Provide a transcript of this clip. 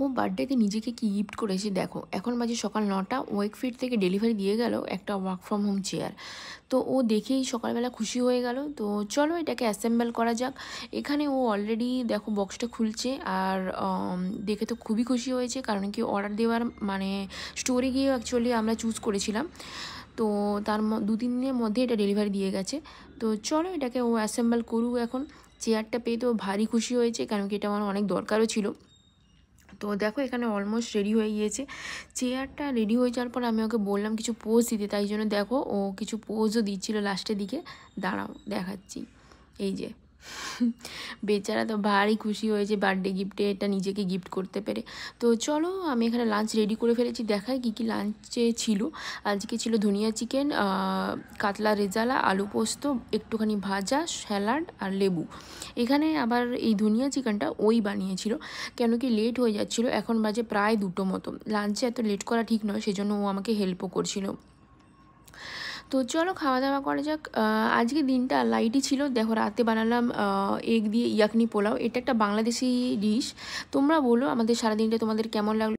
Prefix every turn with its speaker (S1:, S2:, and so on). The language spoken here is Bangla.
S1: ও বার্থডেতে নিজেকে কি গিফট করেছে দেখো। এখন বাজে সকাল 9টা। ওয়েকফিট থেকে ডেলিভারি দিয়ে গেল একটা ওয়ার্ক ফ্রম হোম চেয়ার। তো ও দেখেই সকালবেলা খুশি হয়ে গেল। তো চলো এটাকে অ্যাসেম্বল করা যাক। এখানে ও অলরেডি দেখো বক্সটা খুলছে, আর দেখে তো খুবই খুশি হয়েছে, কারণ কি অর্ডার দেওয়ার মানে স্টোরে গিয়ে অ্যাকচুয়ালি আমরা চুজ করেছিলাম। তো তার 2-3 দিনের মধ্যে এটা ডেলিভারি দিয়ে গেছে। তো চলো এটাকে ও অ্যাসেম্বল করুক এখন। চেয়ারটা পেয়ে তো ভারী খুশি হয়েছে, কারণ কি এটা আমার অনেক দরকারও ছিল। তো দেখো এখানে অলমোস্ট রেডি হয়ে গিয়েছে। চেয়ারটা রেডি হয়ে যাওয়ার পর আমি ওকে বললাম কিছু পোজ দিতে, তাই জন্য দেখো ও কিছু পোজও দিচ্ছিলো লাস্টের দিকে। দাঁড়াও দেখাচ্ছি। এই যে বেচারা তো ভারী খুশি হয়েছে বার্থডে গিফটে, এটা নিজেকে গিফট করতে পেরে। তো চলো আমি এখানে লাঞ্চ রেডি করে ফেলেছি। দেখাই কী কী লাঞ্চে ছিল। আজকে ছিল ধনিয়া চিকেন, কাতলা রেজালা, আলু পোস্ত, একটুখানি ভাজা, স্যালাড আর লেবু। এখানে আবার এই ধনিয়া চিকেনটা ওই বানিয়েছিল, কেন কি লেট হয়ে যাচ্ছিলো। এখন বাজে প্রায় 2টো মতো। লাঞ্চে এত লেট করা ঠিক নয়, সেজন্য ও আমাকে হেল্পও করছিল। তো চলো খাওয়া দাওয়া করা যাক। আজকে দিনটা লাইটই ছিল। দেখো রাতে বানালাম এগ দিয়ে ইয়াকনি পোলাও। এটা একটা বাংলাদেশি ডিশ। তোমরা বলো আমাদের সারাদিনটা তোমাদের কেমন লাগলো।